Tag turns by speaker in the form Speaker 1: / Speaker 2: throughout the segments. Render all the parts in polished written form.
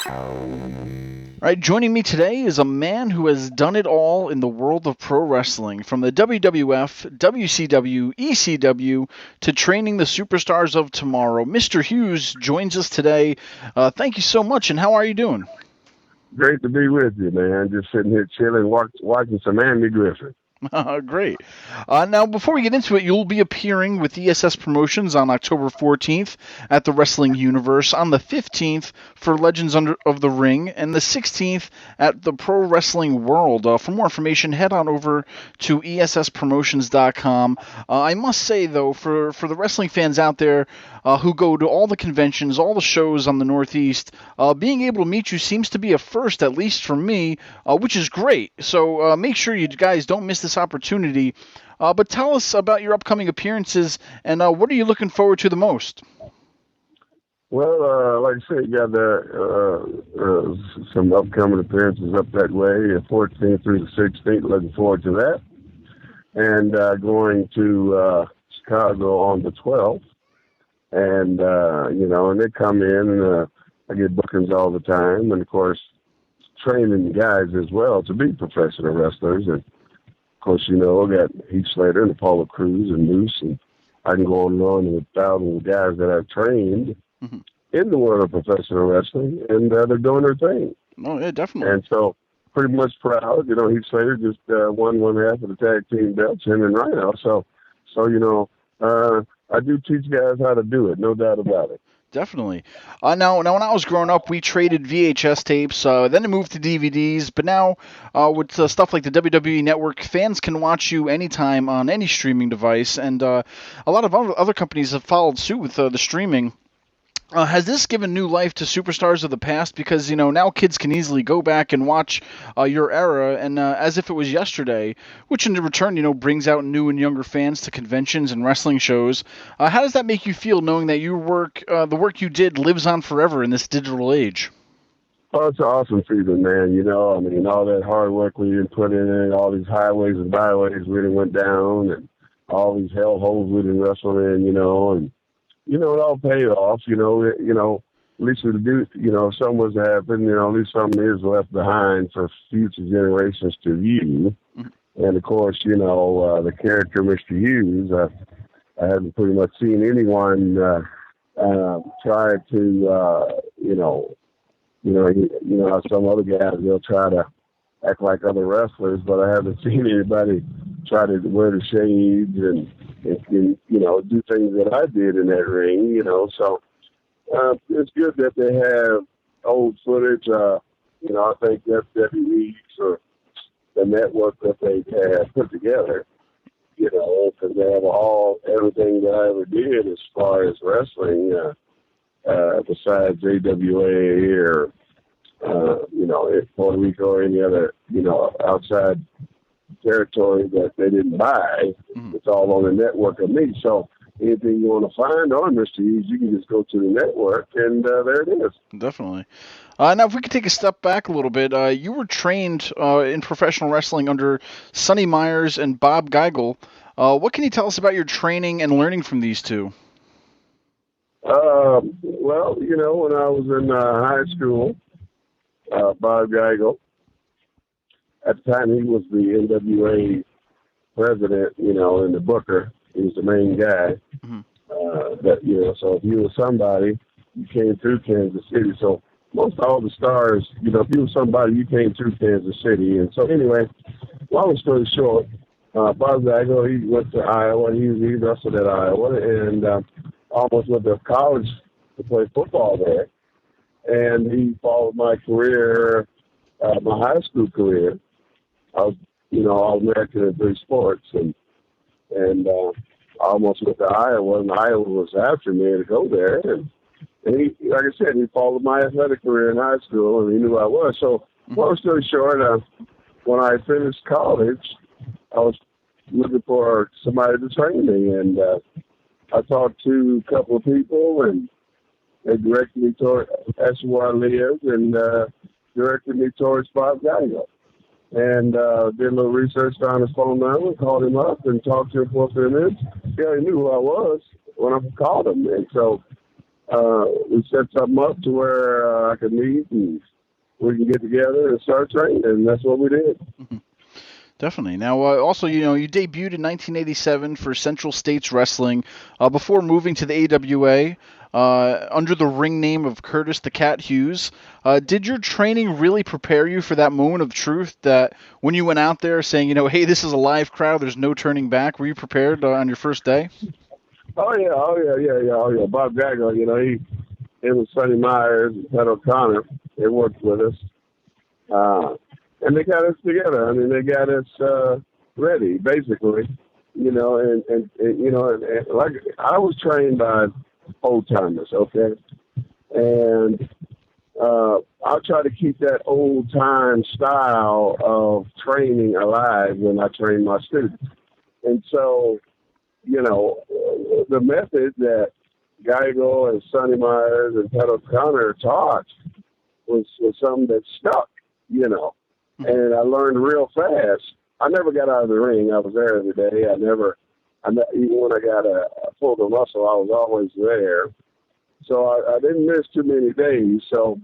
Speaker 1: All right, joining me today is a man who has done it all in the world of pro wrestling, from the WWF, WCW, ECW, to training the superstars of tomorrow. Mr. Hughes joins us today. Thank you so much, and how are you doing?
Speaker 2: Great to be with you, man. Just sitting here chilling, watching some Andy Griffith.
Speaker 1: Great. Now, before we get into it, you'll be appearing with ESS Promotions on October 14th at the Wrestling Universe, on the 15th for Legends of the Ring, and the 16th at the Pro Wrestling World. For more information, head on over to ESSpromotions.com. I must say, though, for the wrestling fans out there who go to all the conventions, all the shows on the Northeast, being able to meet you seems to be a first, at least for me, which is great. So make sure you guys don't miss this opportunity. But tell us about your upcoming appearances, and what are you looking forward to the most?
Speaker 2: Well, like I said, you got some upcoming appearances up that way, 14th through the 16th. Looking forward to that. And going to Chicago on the 12th. And, and they come in, I get bookings all the time. And, of course, training guys as well to be professional wrestlers. And, of course, I got Heath Slater and Apollo Crews and Moose, and I can go on and on with thousands of guys that I've trained in the world of professional wrestling, and they're doing their thing.
Speaker 1: Oh, yeah, definitely.
Speaker 2: And so, pretty much proud. Heath Slater just won one half of the tag team belts, him and Rhino. So I do teach guys how to do it, no doubt about it.
Speaker 1: Definitely. Now, when I was growing up, we traded VHS tapes. Then it moved to DVDs. But now, with stuff like the WWE Network, fans can watch you anytime on any streaming device. And a lot of other companies have followed suit with the streaming. Has this given new life to superstars of the past? Because, now kids can easily go back and watch your era and as if it was yesterday, which in return, brings out new and younger fans to conventions and wrestling shows. How does that make you feel, knowing that your work, the work you did, lives on forever in this digital age?
Speaker 2: Oh, it's an awesome feeling, man. All that hard work we didn't put in it, all these highways and byways we didn't went down, and all these hellholes we didn't wrestle in, and it all paid off, at least if something was to happen, at least something is left behind for future generations to view. Mm-hmm. And of course, the character, Mr. Hughes, I haven't pretty much seen anyone, try to, how some other guys, they'll try to act like other wrestlers, but I haven't seen anybody try to wear the shades and do things that I did in that ring, So it's good that they have old footage. I think that WWE's or the network that they have put together, because they have everything that I ever did as far as wrestling, besides AWA or, Puerto Rico or any other, outside territory that they didn't buy. Mm-hmm. It's all on the network of me. So anything you want to find on Mr. Hughes, you can just go to the network, and there it is.
Speaker 1: Definitely. Now, if we could take a step back a little bit, you were trained in professional wrestling under Sonny Myers and Bob Geigel. What can you tell us about your training and learning from these two?
Speaker 2: Well, when I was in high school, Bob Geigel, at the time he was the NWA president, and the booker. He was the main guy. Mm-hmm. So if you were somebody, you came through Kansas City. So most all the stars, if you were somebody, you came through Kansas City. And so anyway, long story short, Bob Geigel, he went to Iowa. He wrestled at Iowa and almost went to college to play football there. And he followed my career, my high school career. I was, All-American in 3 sports, and I almost went to Iowa, and Iowa was after me to go there. And he, like I said, he followed my athletic career in high school, and he knew who I was. So, long story short, when I finished college, I was looking for somebody to train me, and I talked to a couple of people, and they directed me toward, that's where I lived, and directed me towards Bob Geigel. And did a little research, found his phone number, called him up, and talked to him for a few minutes. He already knew who I was when I called him. And so we set something up to where I could meet and we can get together and start training, and that's what we did.
Speaker 1: Mm-hmm. Definitely. Now, also, you debuted in 1987 for Central States Wrestling before moving to the AWA under the ring name of Curtis the Cat Hughes. Did your training really prepare you for that moment of truth that when you went out there saying, hey, this is a live crowd, there's no turning back? Were you prepared on your first day?
Speaker 2: Oh yeah. Bob Gaggo, he was Sonny Myers and Ted O'Connor. They worked with us. And they got us together. I mean, they got us ready, basically. And like I was trained by old timers, okay, and I'll try to keep that old time style of training alive when I train my students. And so, the method that Geigo and Sonny Myers and Ted O'Connor taught was something that stuck, And I learned real fast. I never got out of the ring. I was there every day. Even when I got pulled a muscle, I was always there. So I didn't miss too many days. So,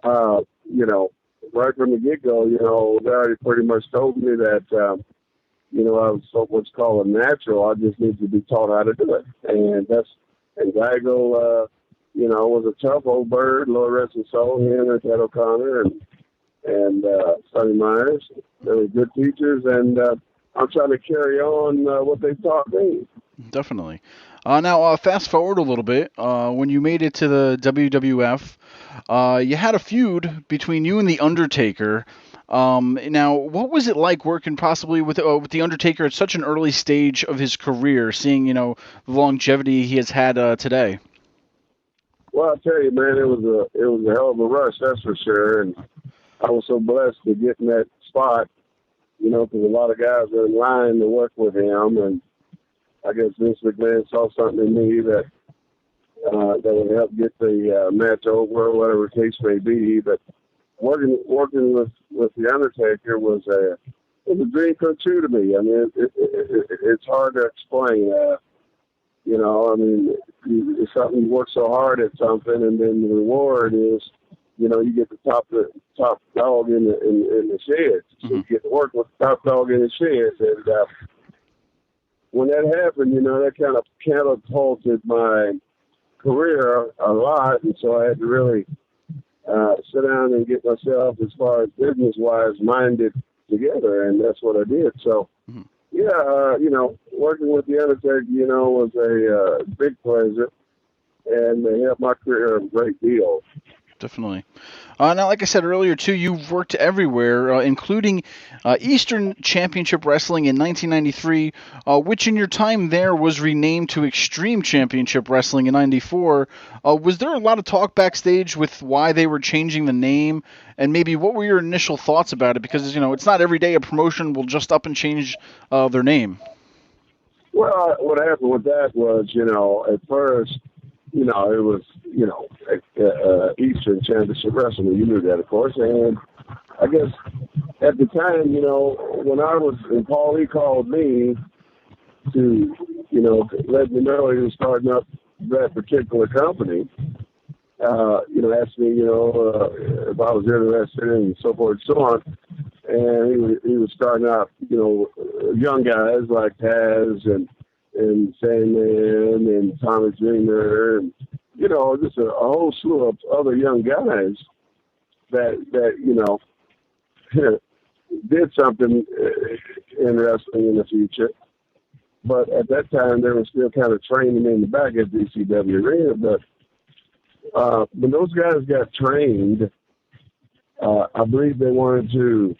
Speaker 2: right from the get-go, they already pretty much told me that, I was what's called a natural. I just need to be taught how to do it. And Geigo, was a tough old bird, Lord rest his soul, him and Ted O'Connor and Sonny Myers. They were good teachers, and I'm trying to carry on what they taught me.
Speaker 1: Definitely. Now, fast forward a little bit. When you made it to the WWF, you had a feud between you and the Undertaker. Now, what was it like working possibly with the Undertaker at such an early stage of his career, seeing the longevity he has had today?
Speaker 2: Well, I'll tell you, man, it was a hell of a rush, that's for sure. And I was so blessed to get in that spot, because a lot of guys were in line to work with him, and I guess Vince McMahon saw something in me that would help get the match over, or whatever the case may be. But working with the Undertaker was a dream come true to me. I mean, it's hard to explain. It's something you work so hard at something, and then the reward is, you get the top dog in the sheds. So you get to work with the top dog in the sheds, and when that happened, that kind of catapulted my career a lot, and so I had to really sit down and get myself, as far as business-wise, minded together, and that's what I did. So, working with the Undertaker, was a big pleasure, and it helped my career a great deal.
Speaker 1: Definitely. Now, like I said earlier, too, you've worked everywhere, including Eastern Championship Wrestling in 1993, which in your time there was renamed to Extreme Championship Wrestling in 94. Was there a lot of talk backstage with why they were changing the name, and maybe what were your initial thoughts about it? Because, it's not every day a promotion will just up and change their name.
Speaker 2: Well, what happened with that was, at first, it was, Eastern Championship Wrestling. You knew that, of course. And I guess at the time, when I was, and Paul Lee called me to, let me know he was starting up that particular company, asked me, if I was interested and so forth and so on. And he was starting out, young guys like Taz and Sandman and Tommy Dreamer and, just a whole slew of other young guys that did something in wrestling in the future. But at that time, they were still kind of training in the back at DCW Arena. But when those guys got trained, I believe they wanted to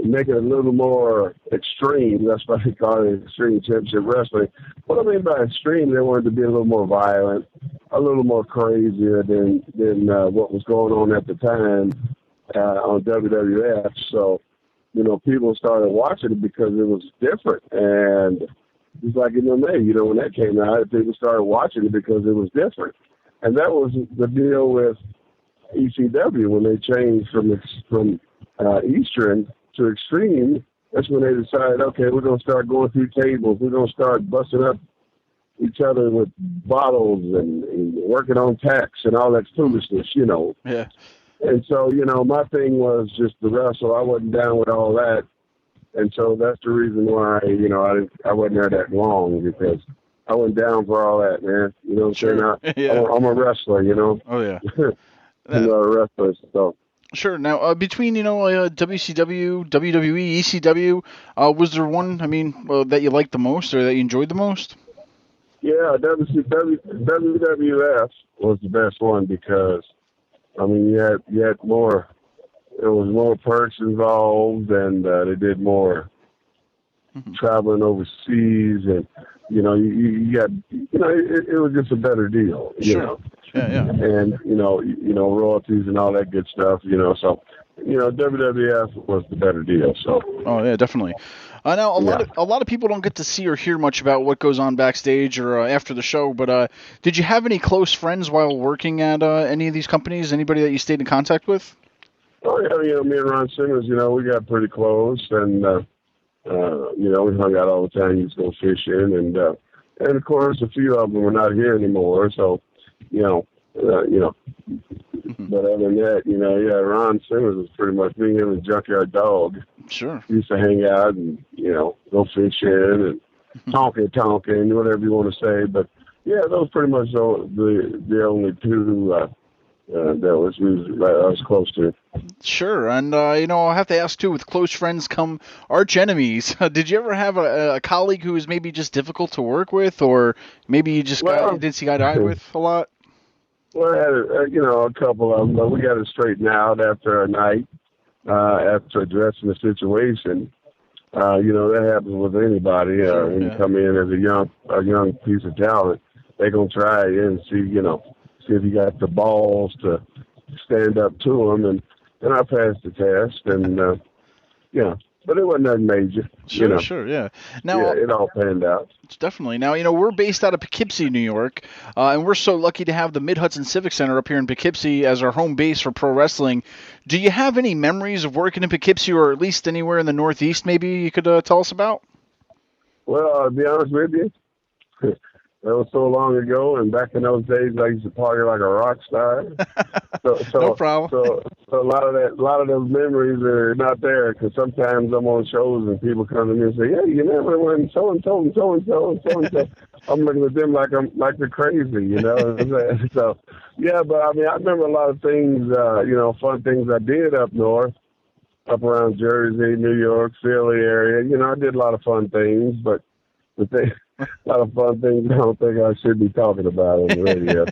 Speaker 2: make it a little more extreme. That's why they call it Extreme Championship Wrestling. What I mean by extreme, they wanted to be a little more violent, a little more crazier than what was going on at the time on WWF. So, people started watching it because it was different. And just like in MMA, when that came out, people started watching it because it was different. And that was the deal with ECW when they changed from Eastern to Extreme. That's when they decided, okay, we're going to start going through tables. We're going to start busting up each other with bottles and working on tax and all that foolishness, you know.
Speaker 1: Yeah.
Speaker 2: And so, you know, my thing was just to wrestle. I wasn't down with all that. And so that's the reason why, you know, I wasn't there that long, because I went down for all that, man. You know what I'm saying?
Speaker 1: Yeah.
Speaker 2: I'm a wrestler, you know.
Speaker 1: Oh, yeah.
Speaker 2: I'm a wrestler, so.
Speaker 1: Sure. Now, between, you know, WCW, WWE, ECW, was there one, I mean, that you liked the most or that you enjoyed the most?
Speaker 2: Yeah, WWF was the best one because, I mean, you had more, there was more perks involved, and they did more traveling overseas, and, you know, you got, you know, it was just a better deal, you know.
Speaker 1: Yeah.
Speaker 2: And, you know, royalties and all that good stuff, you know, so, you know, WWF was the better deal, so.
Speaker 1: Oh, yeah, definitely. Now, a lot of people don't get to see or hear much about what goes on backstage or after the show, but did you have any close friends while working at any of these companies? Anybody that you stayed in contact with?
Speaker 2: Oh, yeah, you know, me and Ron Simmons, you know, we got pretty close, and, you know, we hung out all the time. Used to go fishing, and of course, a few of them are not here anymore, so, you know. But other than that, you know, yeah, Ron Simmons was pretty much me, him, and Junkyard Dog.
Speaker 1: Sure.
Speaker 2: We used to hang out and, you know, go fishing and talking, whatever you want to say. But, yeah, those pretty much the only two that I was close to.
Speaker 1: Sure. And, you know, I'll have to ask, too, with close friends come arch enemies. Did you ever have a colleague who was maybe just difficult to work with, or maybe you just didn't see eye to eye with a lot?
Speaker 2: Well, I had, you know, a couple of them, but we got it straightened out after a night, after addressing the situation. You know, that happens with anybody. When you come in as a young piece of talent, they're going to try and see if you got the balls to stand up to them. And I passed the test, and, you know, but it wasn't nothing major.
Speaker 1: Sure, yeah. Now,
Speaker 2: yeah, it all panned out.
Speaker 1: Definitely. Now, you know, we're based out of Poughkeepsie, New York, and we're so lucky to have the Mid-Hudson Civic Center up here in Poughkeepsie as our home base for pro wrestling. Do you have any memories of working in Poughkeepsie, or at least anywhere in the Northeast maybe you could tell us about?
Speaker 2: Well, I'll be honest with you. That was so long ago, and back in those days, I used to party like a rock star. So
Speaker 1: no problem.
Speaker 2: So a lot of those memories are not there, because sometimes I'm on shows and people come to me and say, "Yeah, you remember when so and so and so and so and so and so?" I'm looking at them like they're crazy, you know. So yeah, but I mean, I remember a lot of things, you know, fun things I did up north, up around Jersey, New York, Philly area. You know, I did a lot of fun things, but a lot of fun things I don't think I should be talking about on the radio.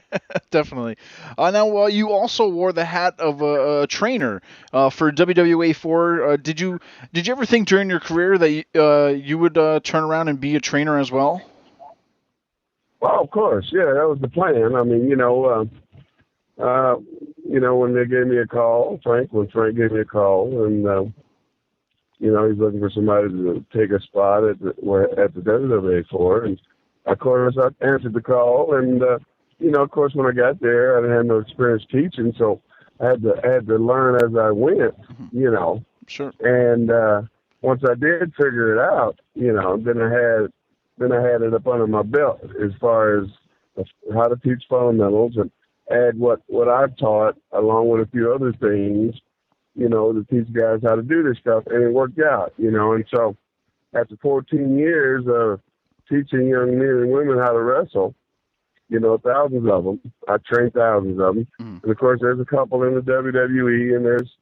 Speaker 1: Definitely. Now, you also wore the hat of a trainer for WWA4. Did you ever think during your career that you would turn around and be a trainer as well?
Speaker 2: Well, of course, yeah, that was the plan. I mean, you know, when they gave me a call, when Frank gave me a call, and you know, he's looking for somebody to take a spot at the WWA4. And, of course, I answered the call. And, you know, of course, when I got there, I didn't have no experience teaching. So I had to learn as I went, you know.
Speaker 1: Sure.
Speaker 2: And once I did figure it out, you know, then I had it up under my belt as far as how to teach fundamentals and add what I've taught along with a few other things, you know, to teach guys how to do this stuff, and it worked out, you know. And so after 14 years of teaching young men and women how to wrestle, you know, thousands of them, I trained thousands of them. And, of course, there's a couple in the WWE, and there's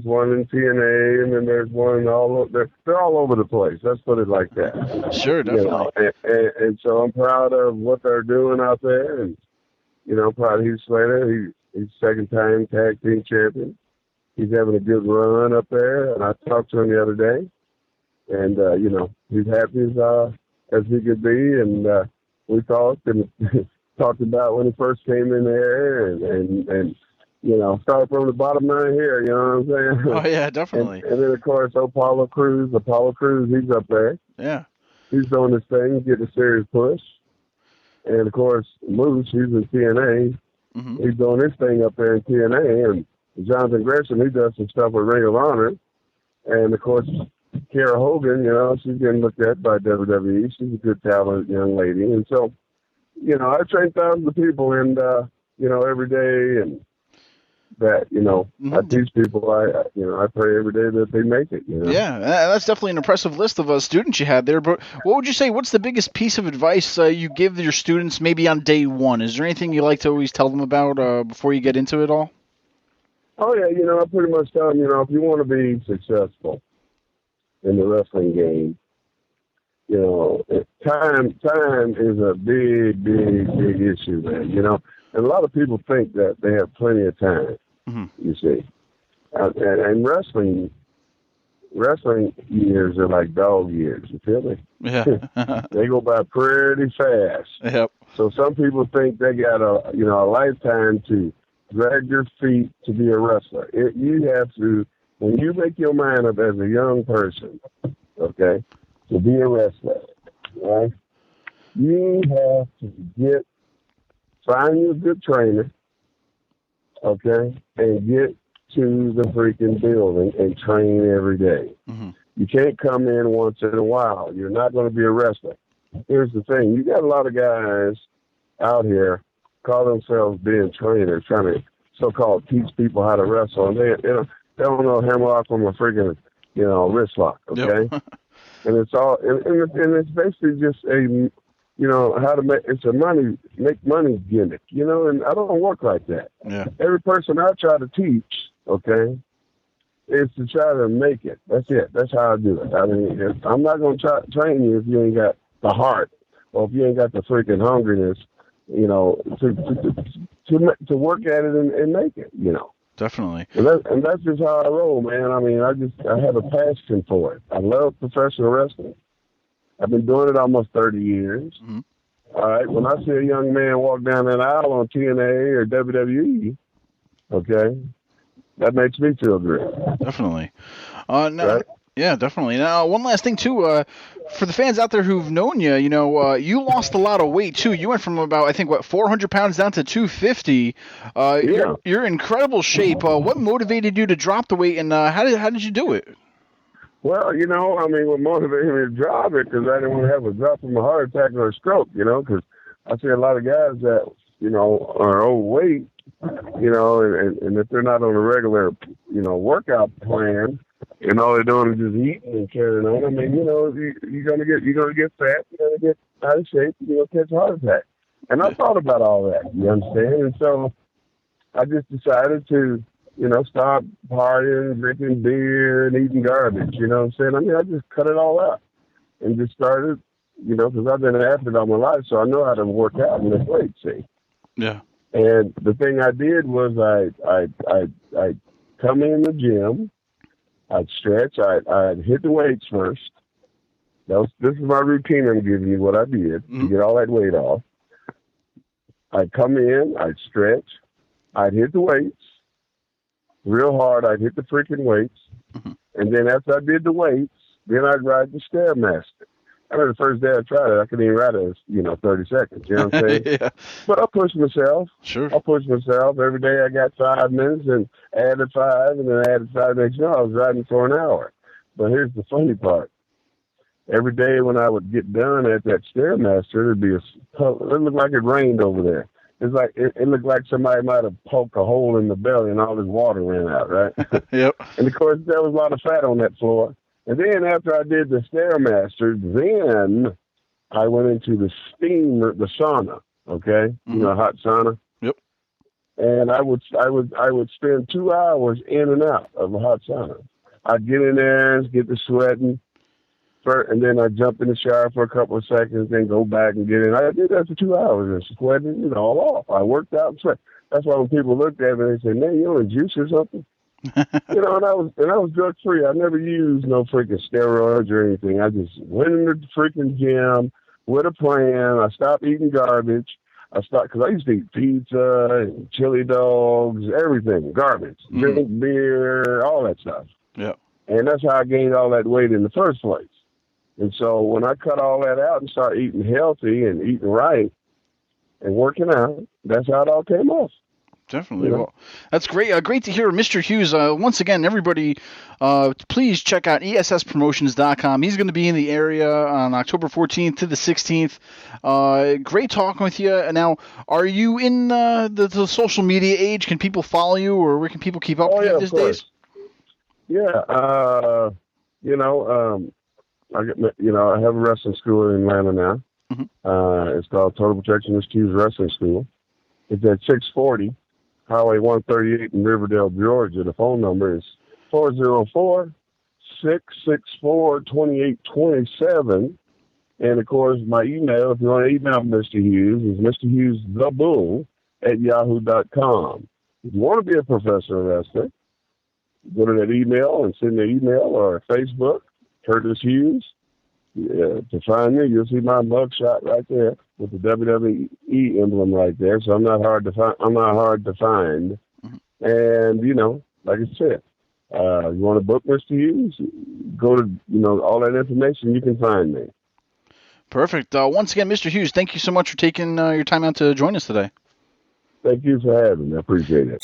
Speaker 2: one in TNA, and then there's one they're all over the place. Let's put it like that.
Speaker 1: Sure, definitely.
Speaker 2: You know? And so I'm proud of what they're doing out there, and, you know, I'm proud of Heath Slater. He's second-time tag team champion. He's having a good run up there, and I talked to him the other day, and, you know, he's happy as he could be, and we talked and talked about when he first came in there, and you know, start from the bottom line here, you know what I'm saying?
Speaker 1: Oh, yeah, definitely.
Speaker 2: And then, of course, Apollo Crews, he's up there.
Speaker 1: Yeah.
Speaker 2: He's doing this thing, getting a serious push. And, of course, Moose, he's in TNA. Mm-hmm. He's doing this thing up there in TNA, and Jonathan Gresham, he does some stuff with Ring of Honor. And, of course, Kara Hogan, you know, she's getting looked at by WWE. She's a good, talented young lady. And so, you know, I train thousands of people, and you know, every day, and that, you know, I teach people. I pray every day that they make it. You know?
Speaker 1: Yeah, that's definitely an impressive list of students you had there. But what would you say? What's the biggest piece of advice you give your students maybe on day one? Is there anything you like to always tell them about before you get into it all?
Speaker 2: Oh yeah, you know, I pretty much tell them, you know, if you want to be successful in the wrestling game, you know, time is a big issue, man. You know, and a lot of people think that they have plenty of time. You see, and wrestling years are like dog years. You feel me?
Speaker 1: Yeah.
Speaker 2: They go by pretty fast.
Speaker 1: Yep.
Speaker 2: So some people think they got a lifetime to drag your feet to be a wrestler. You have to, when you make your mind up as a young person, okay, to be a wrestler, right? You have to find you a good trainer, okay, and get to the freaking building and train every day. You can't come in once in a while. You're not going to be a wrestler. Here's the thing. You got a lot of guys out here call themselves being trainers, trying to so-called teach people how to wrestle, and they don't know hammerlock from a freaking, you know, wrist lock, okay? Yep. And it's all, and it's basically just a, you know, how to make, it's a make money gimmick, you know, and I don't work like that.
Speaker 1: Yeah.
Speaker 2: Every person I try to teach, okay, is to try to make it. That's it. That's how I do it. I mean, I'm not going to try to train you if you ain't got the heart, or if you ain't got the freaking hungriness, you know, to work at it and make it, you know.
Speaker 1: Definitely.
Speaker 2: And that's just how I roll, man. I mean, I have a passion for it. I love professional wrestling. I've been doing it almost 30 years. All right. When I see a young man walk down that aisle on TNA or WWE, okay, that makes me feel great.
Speaker 1: Definitely. Right? Yeah, definitely. Now, one last thing, too. For the fans out there who've known you, you know, you lost a lot of weight, too. You went from about, I think, 400 pounds down to 250. Yeah. You're in incredible shape. What motivated you to drop the weight, and how did you do it?
Speaker 2: Well, you know, I mean, what motivated me to drop it, because I didn't want to have a drop from a heart attack or a stroke, you know, because I see a lot of guys that, you know, are overweight, you know, and if they're not on a regular, you know, workout plan, and all they're doing is just eating and carrying on. I mean, you know, you're gonna get fat, you're gonna get out of shape, you're gonna catch a heart attack. And I thought about all that, you understand? And so I just decided to, you know, stop partying, drinking beer, and eating garbage. You know what I'm saying? I mean, I just cut it all out and just started, you know, because I've been an athlete all my life, so I know how to work out and lift weights. See?
Speaker 1: Yeah.
Speaker 2: And the thing I did was I come in the gym. I'd stretch. I'd hit the weights first. This is my routine I'm giving you, what I did to get all that weight off. I'd come in, I'd stretch, I'd hit the weights real hard. I'd hit the freaking weights. And then after I did the weights, then I'd ride the Stairmaster. I remember the first day I tried it, I couldn't even ride it, 30 seconds. You know what I'm saying?
Speaker 1: Yeah.
Speaker 2: But I pushed myself.
Speaker 1: Sure.
Speaker 2: I pushed myself. Every day I got 5 minutes and added 5, and then added 5 next year. I was riding for an hour. But here's the funny part. Every day when I would get done at that Stairmaster, it looked like it rained over there. It's like it looked like somebody might have poked a hole in the belly and all this water ran out, right?
Speaker 1: Yep.
Speaker 2: And of course there was a lot of fat on that floor. And then after I did the Stairmaster, then I went into the sauna, okay? You know, hot sauna.
Speaker 1: Yep.
Speaker 2: And I would spend 2 hours in and out of the hot sauna. I'd get in there and get the sweating. And then I'd jump in the shower for a couple of seconds, then go back and get in. I did that for 2 hours and sweating, you know, all off. I worked out and sweat. That's why when people looked at me, they said, "Man, you on juice or something?" You know, and I was drug free. I never used no freaking steroids or anything. I just went in the freaking gym with a plan. I stopped eating garbage. Because I used to eat pizza and chili dogs, everything, garbage, drink beer, all that stuff.
Speaker 1: Yeah.
Speaker 2: And that's how I gained all that weight in the first place. And so when I cut all that out and started eating healthy and eating right and working out, that's how it all came off.
Speaker 1: Definitely.
Speaker 2: You know?
Speaker 1: Well, that's great. Great to hear, Mr. Hughes. Once again, everybody, please check out ESSpromotions.com. He's going to be in the area on October 14th to the 16th. Great talking with you. Now, are you in the social media age? Can people follow you, or where can people keep up with you these days?
Speaker 2: Yeah. I have a wrestling school in Atlanta now.
Speaker 1: Mm-hmm.
Speaker 2: It's called Total Protection Rescues Wrestling School. It's at 640 Highway 138 in Riverdale, Georgia. The phone number is 404-664-2827. And, of course, my email, if you want to email Mr. Hughes, is mrhughesthebull@yahoo.com. If you want to be a professional wrestler, go to that email and send me an email or Facebook, Curtis Hughes. To find me, you'll see my mugshot right there with the WWE emblem right there. So I'm not hard to find.
Speaker 1: Mm-hmm.
Speaker 2: And like I said, you want to book Mr. Hughes? Go to all that information. You can find me.
Speaker 1: Perfect. Once again, Mr. Hughes, thank you so much for taking your time out to join us today.
Speaker 2: Thank you for having me. I appreciate it.